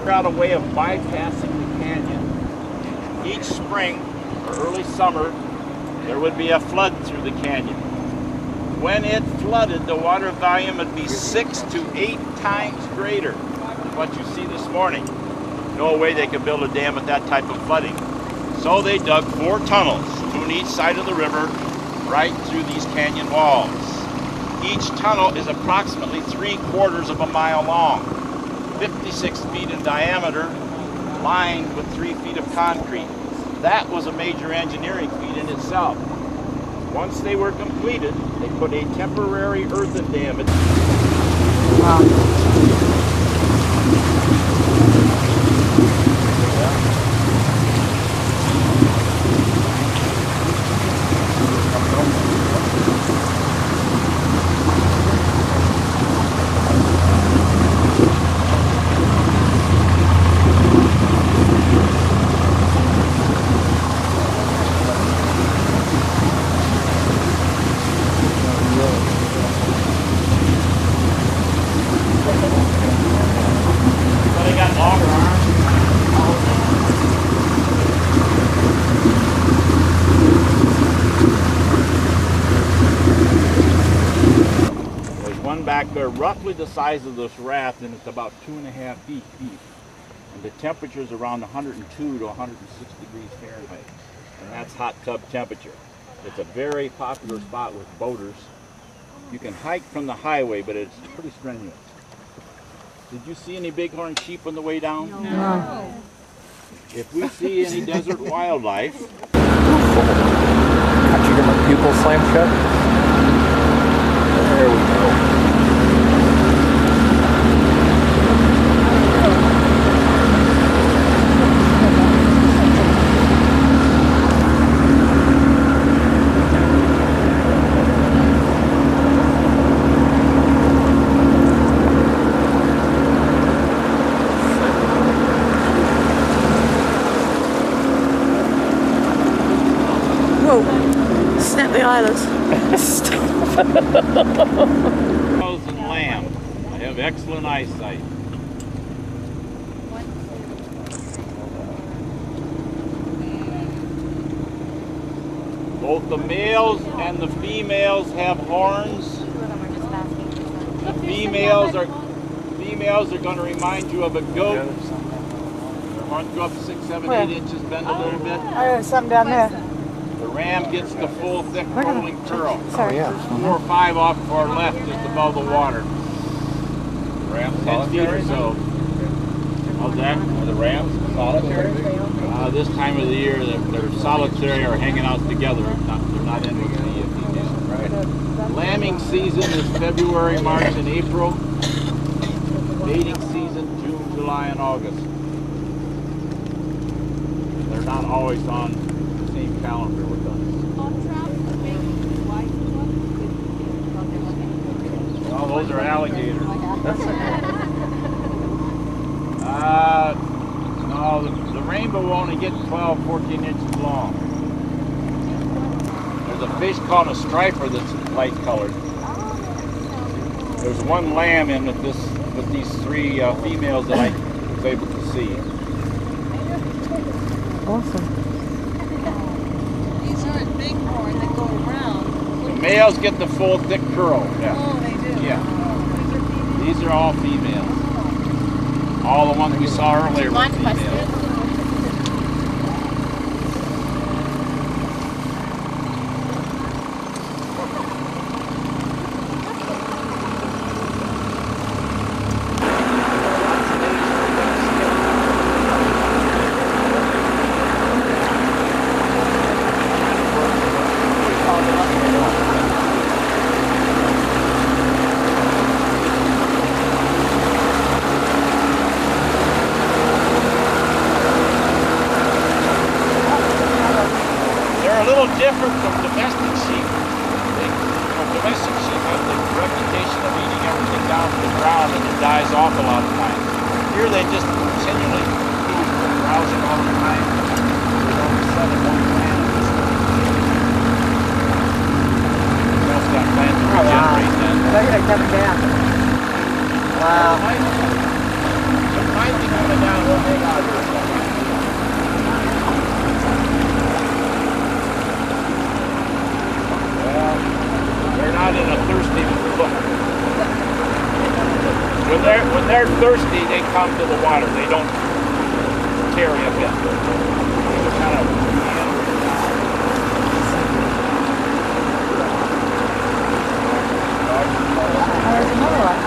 figure out a way of bypassing the canyon. Each spring or early summer, there would be a flood through the canyon. When it flooded, the water volume would be 6 to 8 times greater than what you see this morning. No way they could build a dam with that type of flooding. So they dug 4 tunnels, 2 on each side of the river, right through these canyon walls. Each tunnel is approximately 3/4 of a mile long, 56 feet in diameter, lined with 3 feet of concrete. That was a major engineering feat in itself. Once they were completed, they put a temporary earthen dam in. Back there roughly the size of this raft, and it's about 2.5 feet deep, and the temperature is around 102 to 106 degrees Fahrenheit, and that's hot tub temperature. It's a very popular spot with boaters. You can hike from the highway, but it's pretty strenuous. Did you see any bighorn sheep on the way down? No. If we see any desert wildlife, Can't you get my pupil slam shut? There we go. Snap the eyelids. cows and lamb. I have excellent eyesight. Both the males and the females have horns. The females are going to remind you of a goat. Their horns go up 6, 7, 8 inches, bend a little bit. Oh, something down there. The ram gets the full, thick, rolling curl. Sorry. Yeah. There's 4 or 5 off to our left, just above the water. The ram's 10 feet or so. How's that? Are the rams solitary? This time of the year, they're solitary or hanging out together. They're not in with the female. Right. Lambing season is February, March, and April. Mating season, June, July, and August. They're not always on the same calendar with us. Oh, those are alligators. No, the rainbow will only get 12, 14 inches long. There's a fish called a striper that's light colored. There's one lamb in with these 3 females that I was able to see. Awesome. These aren't bighorn that go around. The males get the full thick curl. Yeah. Oh, they do? Yeah. These are all females. All the ones we saw earlier were females. Different from domestic sheep. Domestic sheep have the reputation of eating everything down to the ground and it dies off a lot of times. Here they just continually feed, they're browsing all the time. They don't set in one plant. What else got planned to regenerate then? They're coming down. Wow. There might be coming down, we'll hang out here. Well, they're not in a thirsty look. When they're thirsty, they come to the water. They don't carry a bit. They're kind of There's another one.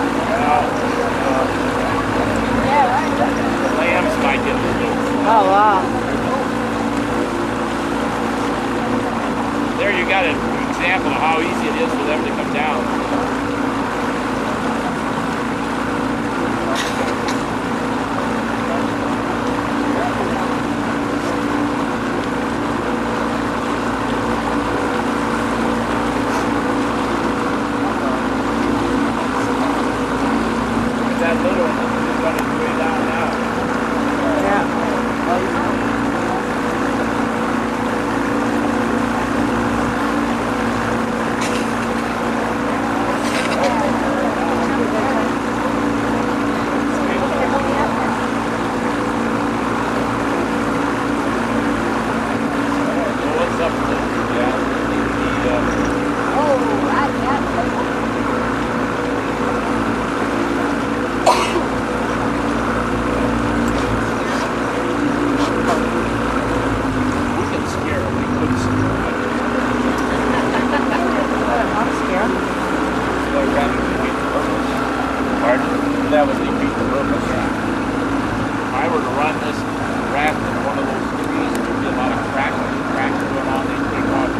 Yeah, right. the lambs might get a little. Oh, wow. There you got an example of how easy it is for them to come down. That little one is running way down now. Yeah. What's up with it? Yeah. Oh, I got We can scare them. We could scare them. I'm scared. So that would defeat the purpose. Pardon? That would defeat the purpose. If I were to run this raft in one of those trees, there'd be a lot of cracks going on. They'd take off.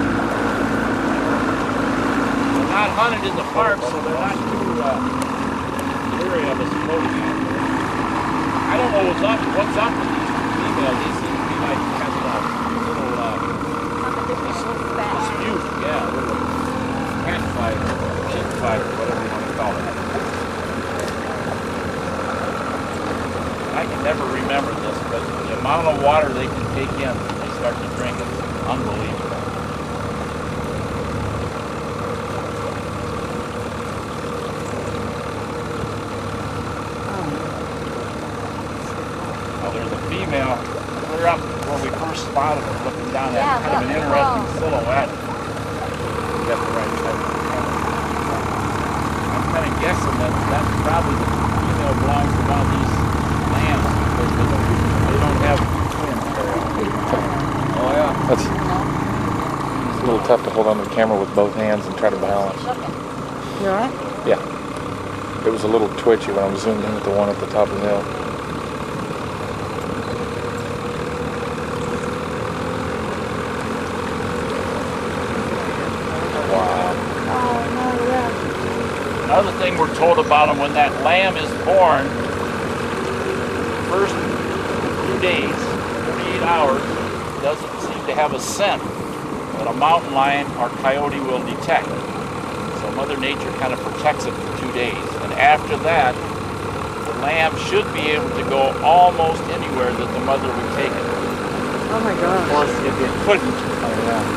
They're not hunted in the park, so they're not too leery of us floating out there. I don't know what's up with these females. They seem to be like kind of a little dispute. Yeah, a little cat fight or chick fight or whatever you want to call it. I can never remember this, but the amount of water they can take in when they start to drink is unbelievable. Well, there's a female clear up where we first spotted her, looking down at kind of an interesting silhouette. We got the right side. I'm kind of guessing that that's probably the female belongs to one of these lambs because they don't have twins very often. Oh yeah. It's a little tough to hold on to the camera with both hands and try to balance. You alright? Yeah. It was a little twitchy when I was zoomed in at the one at the top of the hill. Wow. Oh, no, yeah. Another thing we're told about them, when that lamb is born, first few days, 48 hours, doesn't seem to have a scent that a mountain lion or coyote will detect. So Mother Nature kind of protects it for 2 days. And after that, the lamb should be able to go almost anywhere that the mother would take it. Oh, my Of gosh. course, if it couldn't,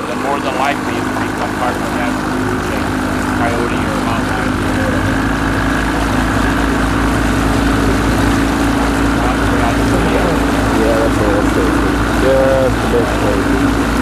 then more than likely it would become part of the natural food chain, coyote or mountain lion. Yeah, that's the best place.